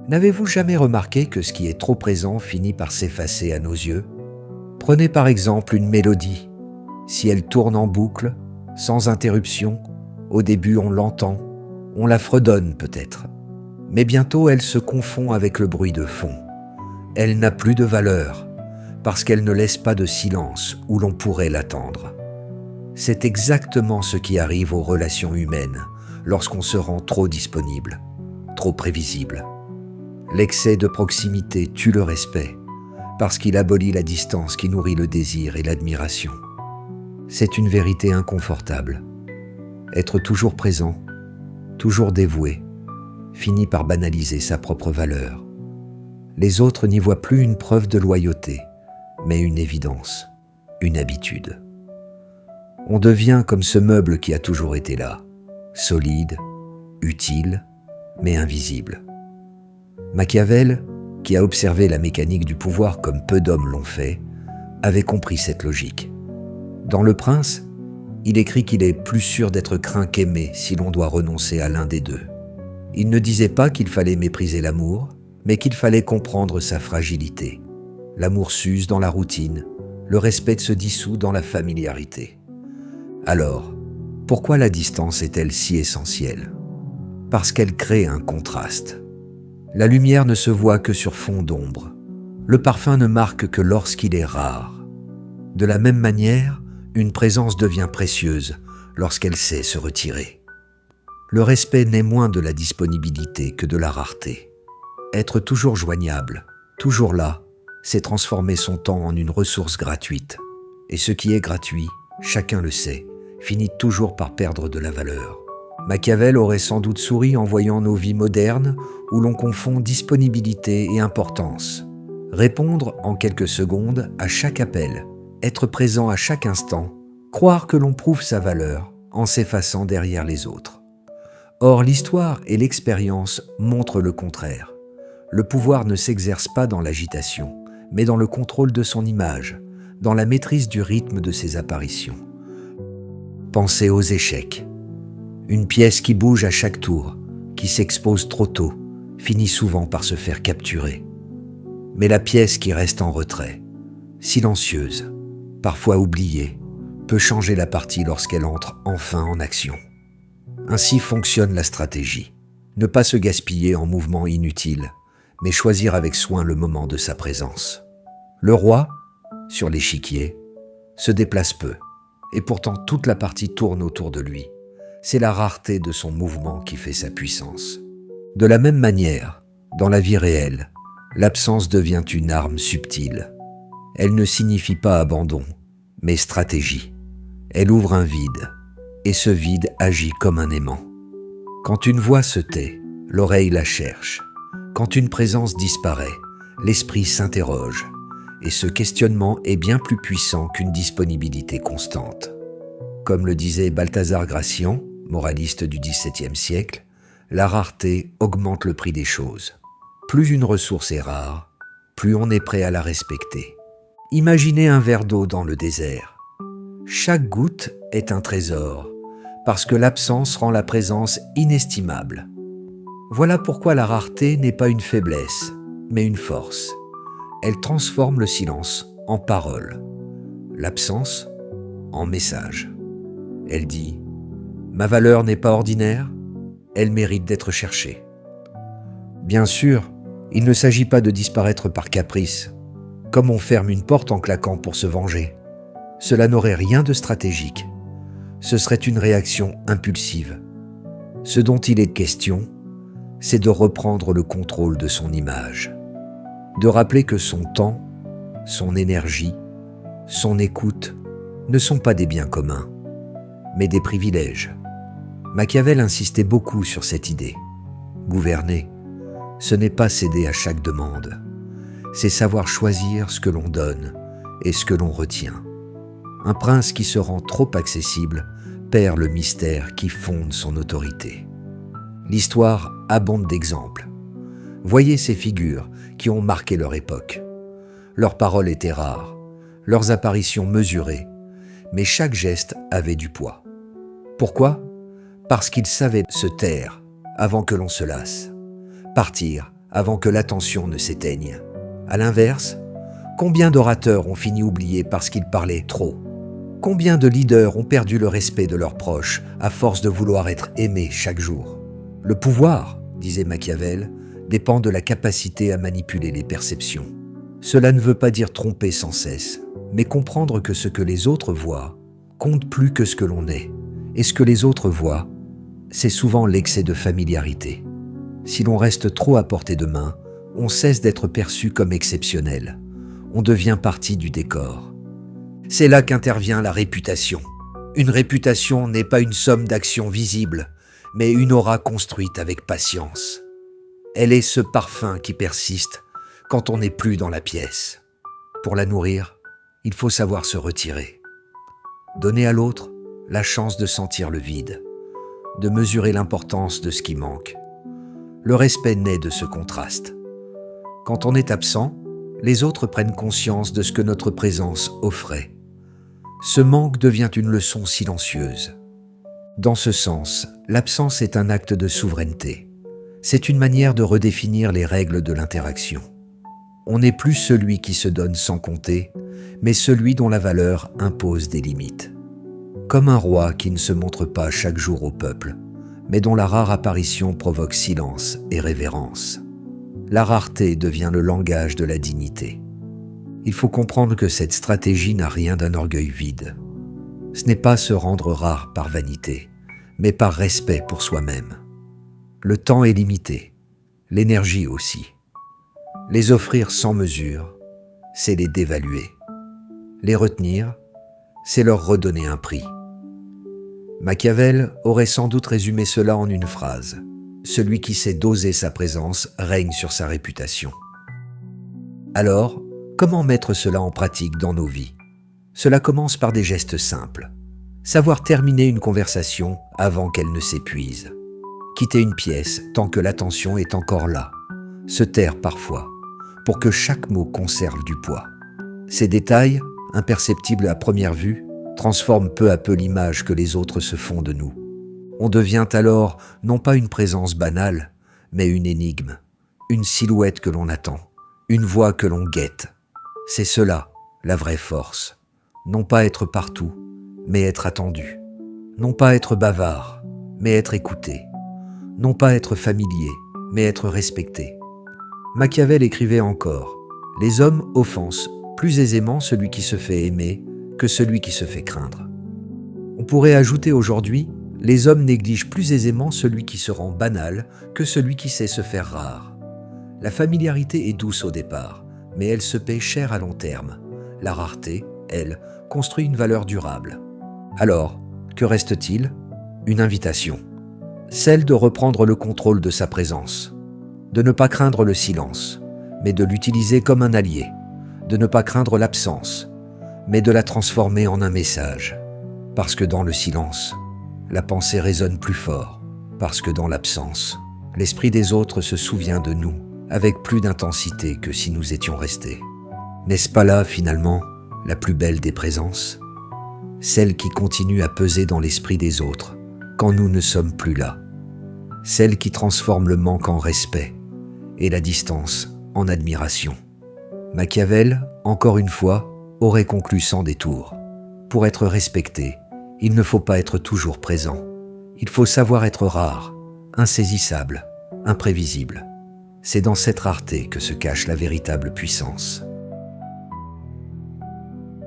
N'avez-vous jamais remarqué que ce qui est trop présent finit par s'effacer à nos yeux? Prenez par exemple une mélodie. Si elle tourne en boucle, sans interruption, au début on l'entend, on la fredonne peut-être. Mais bientôt elle se confond avec le bruit de fond. Elle n'a plus de valeur, parce qu'elle ne laisse pas de silence où l'on pourrait l'attendre. C'est exactement ce qui arrive aux relations humaines lorsqu'on se rend trop disponible, trop prévisible. L'excès de proximité tue le respect, parce qu'il abolit la distance qui nourrit le désir et l'admiration. C'est une vérité inconfortable. Être toujours présent, toujours dévoué, finit par banaliser sa propre valeur. Les autres n'y voient plus une preuve de loyauté, mais une évidence, une habitude. On devient comme ce meuble qui a toujours été là, solide, utile, mais invisible. Machiavel, qui a observé la mécanique du pouvoir comme peu d'hommes l'ont fait, avait compris cette logique. Dans Le Prince, il écrit qu'il est plus sûr d'être craint qu'aimé si l'on doit renoncer à l'un des deux. Il ne disait pas qu'il fallait mépriser l'amour, mais qu'il fallait comprendre sa fragilité. L'amour s'use dans la routine, le respect se dissout dans la familiarité. Alors, pourquoi la distance est-elle si essentielle? Parce qu'elle crée un contraste. La lumière ne se voit que sur fond d'ombre. Le parfum ne marque que lorsqu'il est rare. De la même manière, une présence devient précieuse lorsqu'elle sait se retirer. Le respect naît moins de la disponibilité que de la rareté. Être toujours joignable, toujours là, c'est transformer son temps en une ressource gratuite. Et ce qui est gratuit, chacun le sait, finit toujours par perdre de la valeur. Machiavel aurait sans doute souri en voyant nos vies modernes où l'on confond disponibilité et importance. Répondre en quelques secondes à chaque appel, être présent à chaque instant, croire que l'on prouve sa valeur en s'effaçant derrière les autres. Or, l'histoire et l'expérience montrent le contraire. Le pouvoir ne s'exerce pas dans l'agitation, mais dans le contrôle de son image, dans la maîtrise du rythme de ses apparitions. Pensez aux échecs. Une pièce qui bouge à chaque tour, qui s'expose trop tôt, finit souvent par se faire capturer. Mais la pièce qui reste en retrait, silencieuse, parfois oubliée, peut changer la partie lorsqu'elle entre enfin en action. Ainsi fonctionne la stratégie. Ne pas se gaspiller en mouvements inutiles, mais choisir avec soin le moment de sa présence. Le roi, sur l'échiquier, se déplace peu, et pourtant toute la partie tourne autour de lui. C'est la rareté de son mouvement qui fait sa puissance. De la même manière, dans la vie réelle, l'absence devient une arme subtile. Elle ne signifie pas abandon, mais stratégie. Elle ouvre un vide, et ce vide agit comme un aimant. Quand une voix se tait, l'oreille la cherche. Quand une présence disparaît, l'esprit s'interroge, et ce questionnement est bien plus puissant qu'une disponibilité constante. Comme le disait Balthazar Gracian, moraliste du XVIIe siècle, la rareté augmente le prix des choses. Plus une ressource est rare, plus on est prêt à la respecter. Imaginez un verre d'eau dans le désert. Chaque goutte est un trésor, parce que l'absence rend la présence inestimable. Voilà pourquoi la rareté n'est pas une faiblesse, mais une force. Elle transforme le silence en parole, l'absence en message. Elle dit « Ma valeur n'est pas ordinaire, elle mérite d'être cherchée. » Bien sûr, il ne s'agit pas de disparaître par caprice, comme on ferme une porte en claquant pour se venger. Cela n'aurait rien de stratégique. Ce serait une réaction impulsive. Ce dont il est question, c'est de reprendre le contrôle de son image, de rappeler que son temps, son énergie, son écoute ne sont pas des biens communs, mais des privilèges. Machiavel insistait beaucoup sur cette idée. Gouverner, ce n'est pas céder à chaque demande, c'est savoir choisir ce que l'on donne et ce que l'on retient. Un prince qui se rend trop accessible perd le mystère qui fonde son autorité. L'histoire abonde d'exemples. Voyez ces figures qui ont marqué leur époque. Leurs paroles étaient rares, leurs apparitions mesurées, mais chaque geste avait du poids. Pourquoi ? Parce qu'ils savaient se taire avant que l'on se lasse, partir avant que l'attention ne s'éteigne. À l'inverse, combien d'orateurs ont fini oubliés parce qu'ils parlaient trop? Combien de leaders ont perdu le respect de leurs proches à force de vouloir être aimés chaque jour? Le pouvoir, disait Machiavel, dépend de la capacité à manipuler les perceptions. Cela ne veut pas dire tromper sans cesse, mais comprendre que ce que les autres voient compte plus que ce que l'on est. Et ce que les autres voient, c'est souvent l'excès de familiarité. Si l'on reste trop à portée de main, on cesse d'être perçu comme exceptionnel. On devient partie du décor. C'est là qu'intervient la réputation. Une réputation n'est pas une somme d'actions visibles, mais une aura construite avec patience. Elle est ce parfum qui persiste quand on n'est plus dans la pièce. Pour la nourrir, il faut savoir se retirer. Donner à l'autre la chance de sentir le vide, de mesurer l'importance de ce qui manque. Le respect naît de ce contraste. Quand on est absent, les autres prennent conscience de ce que notre présence offrait. Ce manque devient une leçon silencieuse. Dans ce sens, l'absence est un acte de souveraineté. C'est une manière de redéfinir les règles de l'interaction. On n'est plus celui qui se donne sans compter, mais celui dont la valeur impose des limites. Comme un roi qui ne se montre pas chaque jour au peuple, mais dont la rare apparition provoque silence et révérence. La rareté devient le langage de la dignité. Il faut comprendre que cette stratégie n'a rien d'un orgueil vide. Ce n'est pas se rendre rare par vanité, mais par respect pour soi-même. Le temps est limité, l'énergie aussi. Les offrir sans mesure, c'est les dévaluer. Les retenir, c'est leur redonner un prix. Machiavel aurait sans doute résumé cela en une phrase. Celui qui sait doser sa présence règne sur sa réputation. Alors, comment mettre cela en pratique dans nos vies? Cela commence par des gestes simples. Savoir terminer une conversation avant qu'elle ne s'épuise. Quitter une pièce tant que l'attention est encore là. Se taire parfois, pour que chaque mot conserve du poids. Ces détails, imperceptibles à première vue, transforment peu à peu l'image que les autres se font de nous. On devient alors non pas une présence banale, mais une énigme, une silhouette que l'on attend, une voix que l'on guette. C'est cela, la vraie force. Non pas être partout, mais être attendu. Non pas être bavard, mais être écouté. Non pas être familier, mais être respecté. Machiavel écrivait encore « Les hommes offensent plus aisément celui qui se fait aimer que celui qui se fait craindre. » On pourrait ajouter aujourd'hui « Les hommes négligent plus aisément celui qui se rend banal que celui qui sait se faire rare. » La familiarité est douce au départ, mais elle se paie cher à long terme. La rareté, elle, construit une valeur durable. Alors, que reste-t-il? Une invitation. Celle de reprendre le contrôle de sa présence. De ne pas craindre le silence, mais de l'utiliser comme un allié. De ne pas craindre l'absence, mais de la transformer en un message. Parce que dans le silence, la pensée résonne plus fort. Parce que dans l'absence, l'esprit des autres se souvient de nous avec plus d'intensité que si nous étions restés. N'est-ce pas là, finalement, la plus belle des présences? Celle qui continue à peser dans l'esprit des autres quand nous ne sommes plus là. Celle qui transforme le manque en respect et la distance en admiration. Machiavel, encore une fois, aurait conclu sans détour. Pour être respecté, il ne faut pas être toujours présent. Il faut savoir être rare, insaisissable, imprévisible. C'est dans cette rareté que se cache la véritable puissance.